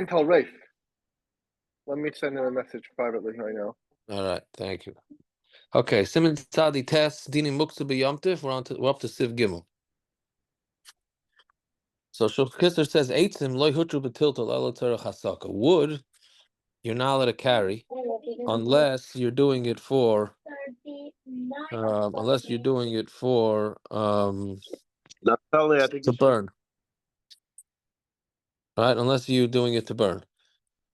tell Rafe. Let me send him a message privately right now. All right, thank you. Okay, Siman Tzadi test Dini Muksa B'Yomtiv. We're up to Siv Gimel. So Kitzur says Eitzim Loy Hutru B'Tiltal Elo Terech Hasaka. Wood you're not allowed to carry unless you're doing it for Naftali, I think to burn. Right? Unless you're doing it to burn.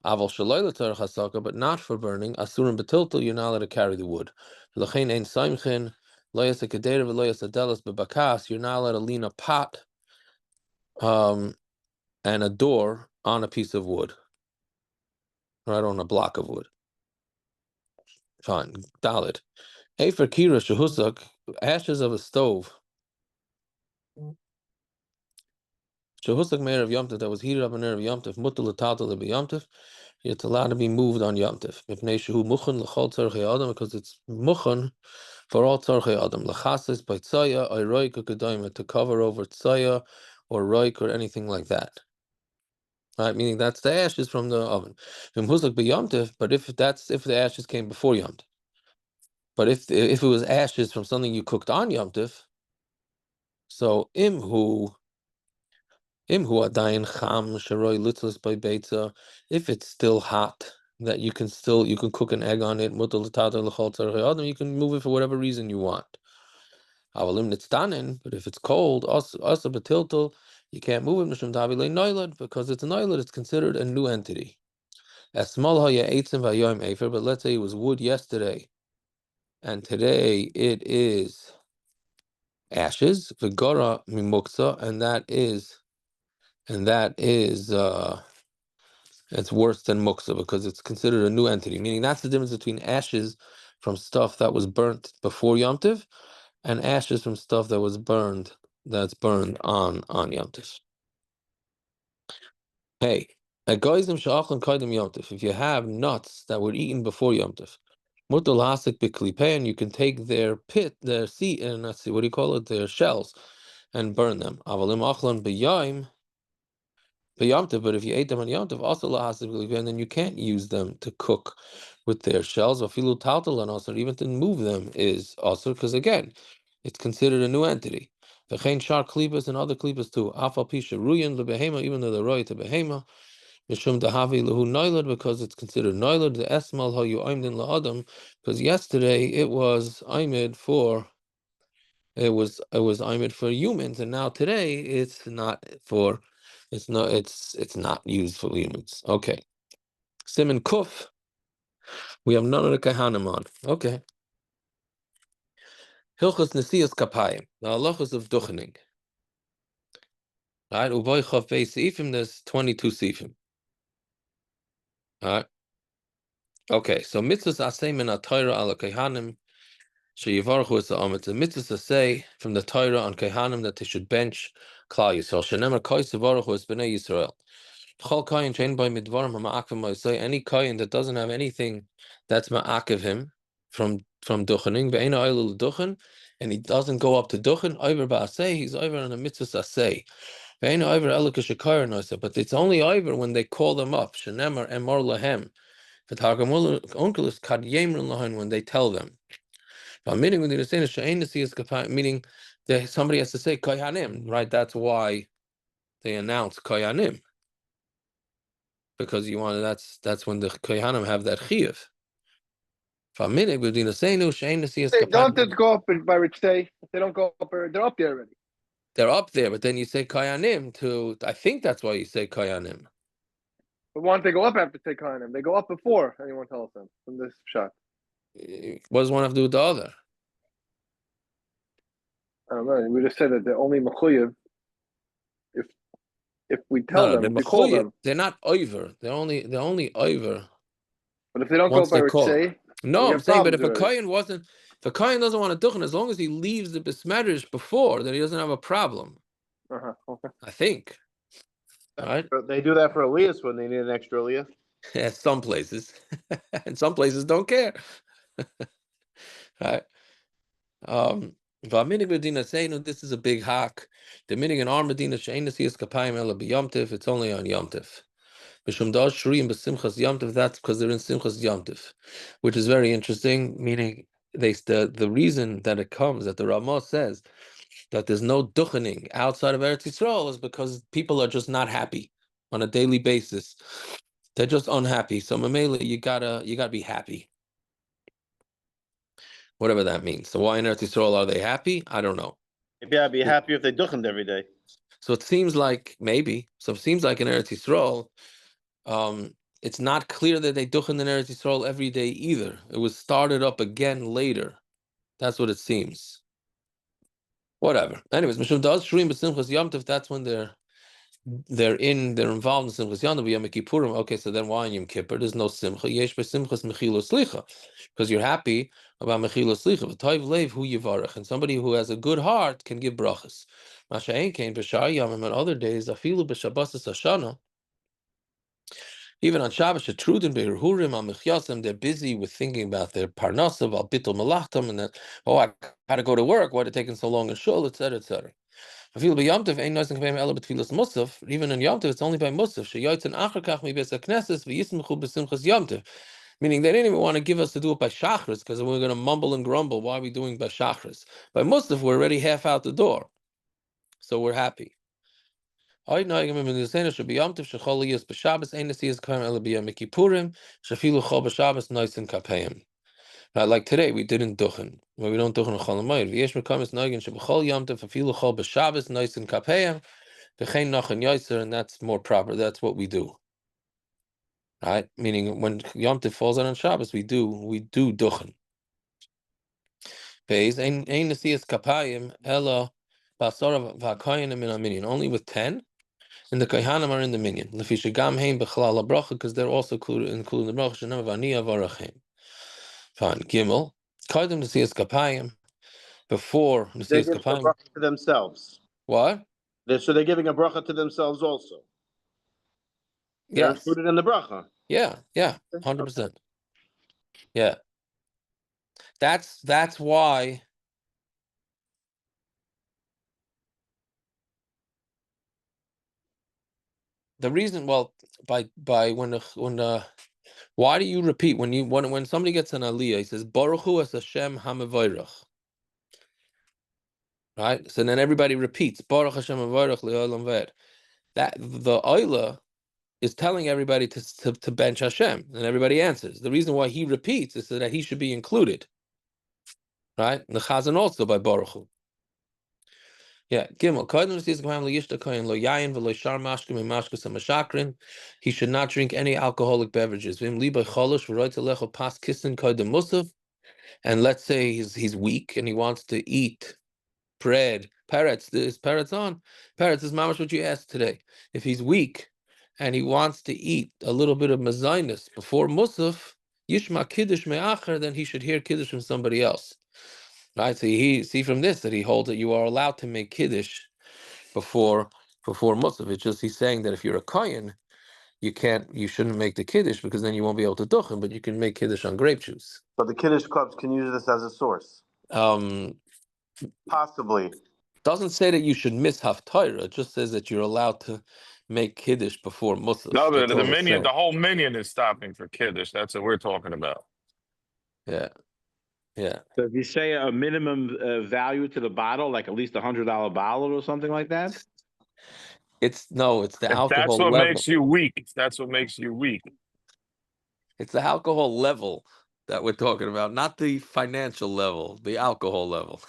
Aval Shaloy Terech Hasaka, but not for burning. Asurim B'Tiltal, you're not allowed to carry the wood. L'chein Ein Saimchin Loyas Kedera V'Loyas Adelas B'Bakas. You're not allowed to lean a pot and a door on a piece of wood. Right, on a block of wood. Fine. Dalit. Efer Kira Shehusak, ashes of a stove. Shehusak Meir of Yomtiv, that was heated up in Erev Yomtiv, Mutal Tatal Yomtiv, it's allowed to be moved on Yomtiv. Mipnei Shehu Muchan L'chol Tzarchei Adam, because it's Muchan for all Tzarchei Adam. L'chasis by Tzaya, or Roik or Kedayim, to cover over Tzaya or Roik or anything like that. Right, meaning that's the ashes from the oven. V'mhuzak b'Yomtiv, but if the ashes came before Yomtiv. But if it was ashes from something you cooked on Yom Tif, so imhu adayin cham sharoi litzlis by beitza, if it's still hot, that you can cook an egg on it, mutal l'tata l'chol tzarchei adam, you can move it for whatever reason you want. Avalim nitzdanin, but if it's cold, asa b'tiltal, you can't move it mishum davilei noilad, because it's a noilad, it's considered a new entity. As small haya eitzim v'ayoyim efer, but let's say it was wood yesterday, and today it is ashes, v'gora mimuksa, and that is it's worse than muksa because it's considered a new entity. Meaning that's the difference between ashes from stuff that was burnt before Yom Tiv and ashes from stuff that's burned on Yom Tiv. Hey, at goyim she'achlan kaidem Yom Tiv, if you have nuts that were eaten before Yom Tiv, mutal hasik b'klipein, you can take their seed, and let's see, what do you call it? Their shells, and burn them. Avalim achlan b'yayim b'yamtiv, but if you ate them on yamtiv, also lahasik b'klipein, then you can't use them to cook with their shells. Or filu taltal and also even to move them is also because again, it's considered a new entity. V'chein shar klipas and other klipas too. Afal pisha ruyan lebehema, even though they're roy to behema. Mishum dahavi lehu noilad, because it's considered noilad. The esmal ha you aimdin laadam, because yesterday it was aimed for aimed for humans, and now today it's not used for humans. Okay. Siman Kuf, we have none of the kahanim on. Okay. Hilchos Nesias Kapayim, the halachos of duchening. Right, Uboy Chav Bei Seifim, there's 22 Seifim. All right. Okay, so mitzvahs asay min ha-Torah ala kehanim sheyivarchu es ha'am. It's a mitzvah asay from the Torah on kehanim that they should bench Klal Yisrael. Shenemar kois yivarchu es b'nei Yisrael. Chol kayin shein by midvarim ha'ma'akev ma'asay. Any kayin that doesn't have anything that's ma'akev him from duchening, ve'ena oil duchen, and he doesn't go up to duchen, over ba'asay, he's over on a mitzvah asay. Ve'ena over elika shekayr noisa, but it's only over when they call them up. Shenemar emor lahem. When they tell them, meaning that somebody has to say koyanim, right? That's why they announce koyanim, because that's when the koyanim have that chiyuv. They don't just go up by Rich Day. If they don't go up, they're up there already. They're up there, but then you say koyanim to. I think that's why you say koyanim. But why don't they go up after say koyanim? They go up before anyone tells them from this shot. What does one have to do with the other? I don't know. We just said that they're only mechuyev if we tell them, we call them. They're not over. They're only over. But if they don't go by Rich Day, no, I'm saying, but if a kohen doesn't want to duchen, as long as he leaves the besmedrish before, then he doesn't have a problem. Okay. I think. Right? They do that for Elias when they need an extra Elias. Yeah, some places. And some places don't care. Right? This is a big hak. The meaning in our Medina, it's only on Yom Tif. Mishum da'as shuriyim b'simchas yomtiv. That's because they're in simchas yomtiv, which is very interesting. Meaning, the reason that it comes that the Ramah says that there's no duchening outside of Eretz Yisrael is because people are just not happy on a daily basis. They're just unhappy. So Mamela, you gotta be happy. Whatever that means. So why in Eretz Yisrael are they happy? I don't know. Maybe I'd be happier if they duchened every day. So it seems like maybe. So it seems like in Eretz Yisrael, it's not clear that they duchen in Eretz Yisrael every day either. It was started up again later. That's what it seems. Whatever. Anyways, Mishum does shrim b'simchas yomtiv. That's when they're involved in simchas yomtiv Yom Kippurim. Okay, so then why in Yom Kippur there's no simcha? Yesh b'simchas mechilo slicha, because you're happy about mechilo slicha. V'toiv leiv hu yivarach, and somebody who has a good heart can give brachas. Masha ein kein b'shar yamim, on other days afilu b'shabbos hashana. Even on Shabbos, Shetrudim be'irhurim al mechyasim, they're busy with thinking about their parnasav al bittul malachtam, and that I had to go to work. Why did it taking so long in shul, etc., etc. Even in Yom Tov, it's only by Musaf. Meaning they didn't even want to give us to do it by Shachris because we were going to mumble and grumble. Why are we doing by Shachris? By Musaf, we're already half out the door, so we're happy. Like today, we didn't duchen. Well, we don't duchen chol hamoed. V'yesh mekamis noigin shebechol Yom Tov afilu chol b'Shabbos noisen kapayim v'chein nochen yoyser, and that's more proper. That's what we do, right? Meaning when Yom Tov falls on Shabbos, we do duchen. Beis ein nesias kapayim ela basara v'hakoyanim in a minyan. Only with 10, and the kohanim are in the minyan. Lefisha gam hein b'chalal bracha, because they're also included in the bracha. Shenam v'aniya v'arachem. Fine. Gimel. Kaidem nesias kapayim. Before They're nesias giving a kapayim. bracha to themselves. What? So they're giving a bracha to themselves also. They're Yes. included in the bracha. Yeah. 100%. Yeah. That's why the reason. Well, by when why do you repeat when somebody gets an aliyah? He says Baruch Hu es Hashem Hamevayrach. Right. So then everybody repeats Baruch Hashem Hamevayrach Le'olam Ved. That the oila is telling everybody to bench Hashem, and everybody answers. The reason why he repeats is so that he should be included. Right? The Chazan also by Baruch Hu. Yeah, Gimel. He should not drink any alcoholic beverages. And let's say he's weak and he wants to eat bread. Peretz is on. Peretz is mamash what you asked today. If he's weak and he wants to eat a little bit of mazinus before Musaf, Yishma Kiddush Me'acher, then he should hear Kiddush from somebody else. Right? So he see from this that he holds that you are allowed to make Kiddush before Musaf. It's just he's saying that if you're a Kohen, you shouldn't make the Kiddush because then you won't be able to duchen, but you can make Kiddush on grape juice. So the Kiddush clubs can use this as a source. Possibly. Doesn't say that you should miss Haftarah. It just says that you're allowed to make Kiddush before Musaf. No, but the whole minyan is stopping for Kiddush. That's what we're talking about. Yeah. So if you say a minimum value to the bottle, like at least $100 bottle or something like that? It's the alcohol That's what level. makes you weak. That's what makes you weak. It's the alcohol level that we're talking about, not the financial level, the alcohol level.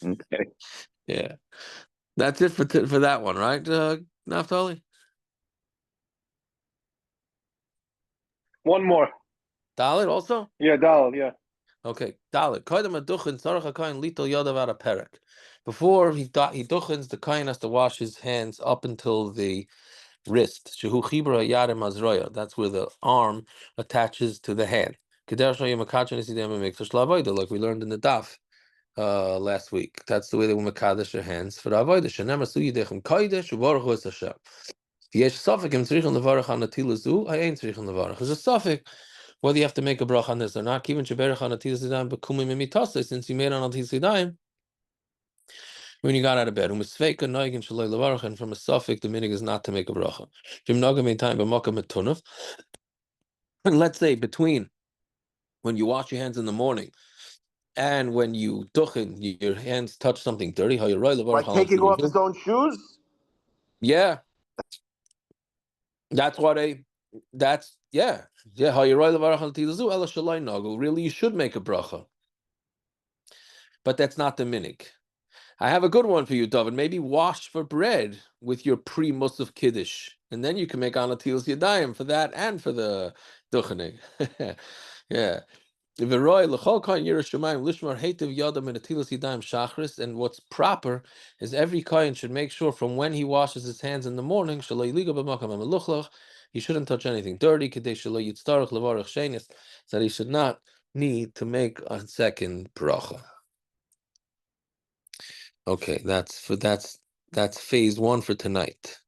Okay. Yeah. That's it for that one, right, Naftali? One more. Dalit also? Yeah, Dal, yeah. Okay, Dalit. Koydem aduchen tzarech hakayin lital yodav out of perek. Before he duchens, the kohen has to wash his hands up until the wrist. Shehu chibra yadem azroya. That's where the arm attaches to the hand. Like we learned in the daf last week. That's the way they will mekadesh their hands for the avodah. Shenemar su yidechem kodesh uvaruch hu es Hashem. Yesh safek im tzrichon levarach on natilas zu. I ain't tzrichon levarach. There's a safek whether you have to make a bracha on this or not. Even sheberach on natilas yadayim bekumim imitase, since you made on natilas yadayim. when you got out of bed. And from a suffix, the minig is not to make a bracha. And let's say between when you wash your hands in the morning and when you duchen, your hands touch something dirty. How you roll Like taking off his own shoes? Yeah, that's what how you roll the really you should make a bracha, but that's not the minig. I have a good one for you, David. Maybe wash for bread with your pre-musaf kiddush, and then you can make anatilas yadayim for that and for the duchening. Yeah. And what's proper is every kohen should make sure from when he washes his hands in the morning, he shouldn't touch anything dirty, that he should not need to make a second bracha. Okay, that's phase one for tonight.